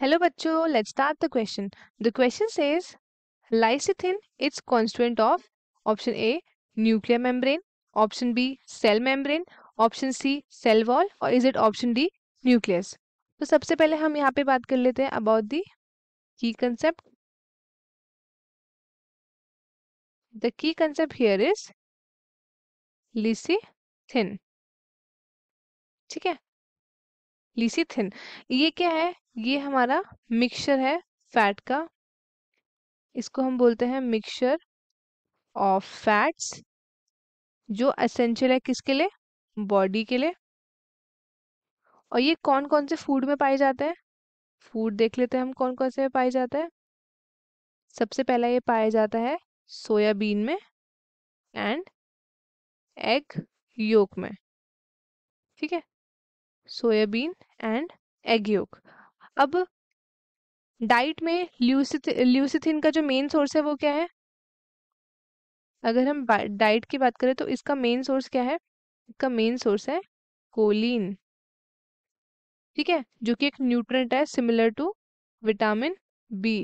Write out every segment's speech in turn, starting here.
Hello bachcho, let's start the question. The question says lecithin is constituent of option A nuclear membrane, option B cell membrane, option C cell wall और is it option D nucleus. तो सबसे पहले हम यहाँ पे बात कर लेते हैं about the key concept. The key concept here is lecithin. ठीक है, lecithin ये क्या है? ये हमारा मिक्सचर है फैट का. इसको हम बोलते हैं मिक्सचर ऑफ फैट्स जो एसेंशियल है किसके लिए? बॉडी के लिए. और ये कौन कौन से फूड में पाए जाते हैं? फूड देख लेते हैं हम कौन कौन से में पाए जाते हैं. सबसे पहला ये पाया जाता है सोयाबीन में एंड एग योक में. ठीक है, सोयाबीन एंड एग योक. अब डाइट में ल्यूसिथिन का जो मेन सोर्स है वो क्या है? अगर हम डाइट की बात करें तो इसका मेन सोर्स क्या है? इसका मेन सोर्स है कोलिन. ठीक है, जो कि एक न्यूट्रिएंट है similar to vitamin B.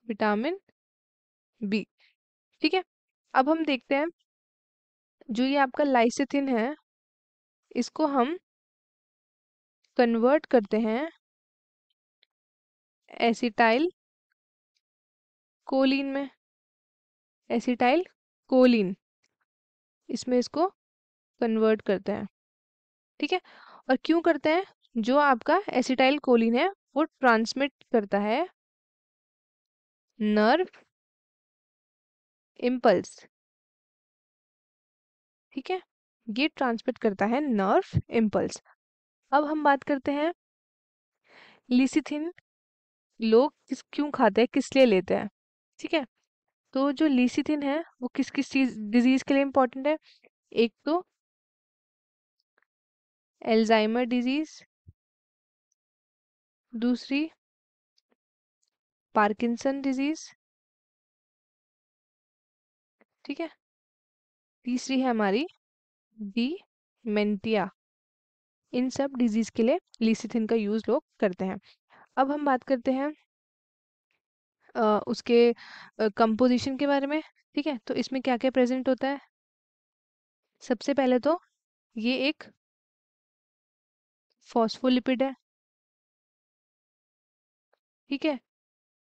Vitamin B. ठीक है, अब हम देखते हैं जो ये आपका लाइसिथिन है इसको हम कन्वर्ट करते हैं एसिटाइल कोलिन में. एसिटाइल कोलिन इसमें इसको कन्वर्ट करते हैं. ठीक है, और क्यों करते हैं? जो आपका एसिटाइल कोलिन है वो ट्रांसमिट करता है नर्व इम्पल्स. ठीक है, ये ट्रांसमिट करता है नर्व इम्पल्स. अब हम बात करते हैं लीसिथिन लोग क्यों खाते हैं, किस लिए लेते हैं. ठीक है, तो जो लीसिथिन है वो किस किस चीज डिजीज के लिए इम्पोर्टेंट है? एक तो एल्जाइमर डिजीज, दूसरी पार्किंसन डिजीज. ठीक है, तीसरी है हमारी डिमेंटिया. इन सब डिजीज के लिए लीसिथिन का यूज लोग करते हैं. अब हम बात करते हैं उसके कंपोजिशन के बारे में. ठीक है, तो इसमें क्या क्या प्रेजेंट होता है? सबसे पहले तो ये एक फॉस्फोलिपिड है. ठीक है,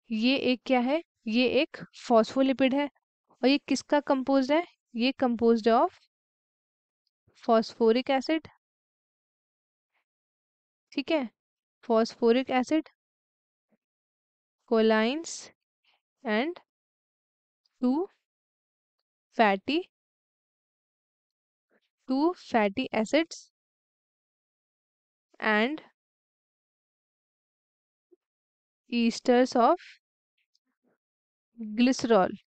ये एक क्या है? ये एक फॉस्फोलिपिड है. और ये किसका कंपोज्ड है? ये कंपोज्ड ऑफ फॉस्फोरिक एसिड. ठीक है, phosphoric acid, cholines and two fatty acids and esters of glycerol.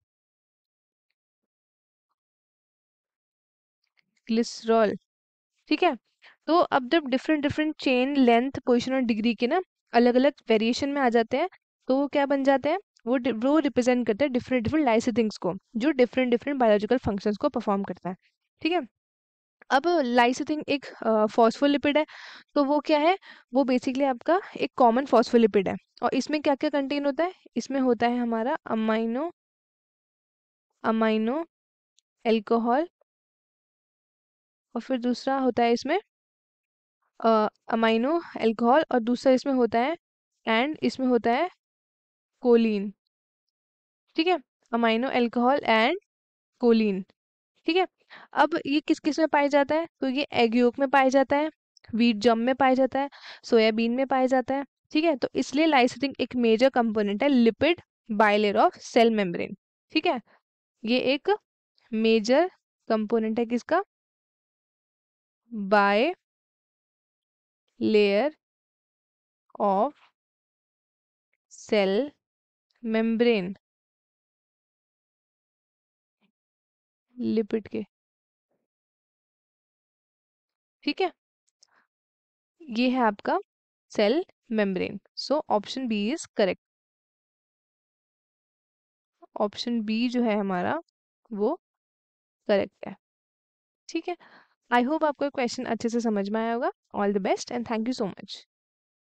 Glycerol. ठीक है, तो अब जब different different chain length position और डिग्री के ना अलग अलग वेरिएशन में आ जाते हैं तो वो क्या बन जाते हैं? वो रिप्रेजेंट करते हैं डिफरेंट डिफरेंट लाइसिथिंग्स को जो डिफरेंट डिफरेंट बायोलॉजिकल फंक्शंस को परफॉर्म करता है. ठीक है, अब लाइसिथिन एक फॉस्फोलिपिड है. तो वो क्या है? वो बेसिकली आपका एक कॉमन फॉस्फोलिपिड है. और इसमें क्या क्या कंटेन होता है? इसमें होता है हमारा अमाइनो अमाइनो एल्कोहल. और फिर दूसरा होता है इसमें अमाइनो एल्कोहल. और दूसरा इसमें होता है एंड इसमें होता है कोलिन. ठीक है, अमाइनो एल्कोहल एंड कोलिन. ठीक है, अब ये किस किस में पाया जाता है? तो ये एग योक में पाया जाता है, व्हीट जम में पाया जाता है, सोयाबीन में पाया जाता है. ठीक है, तो इसलिए लाइसिथिन एक मेजर कंपोनेंट है lipid bilayer of cell membrane. ठीक है, ये एक मेजर कंपोनेंट है किसका? Bilayer of cell membrane. Lipid के. ठीक है, ये है आपका cell membrane. So option B is correct. Option B जो है हमारा वो करेक्ट है. ठीक है, आई होप आपको क्वेश्चन अच्छे से समझ में आया होगा. All the best and thank you so much.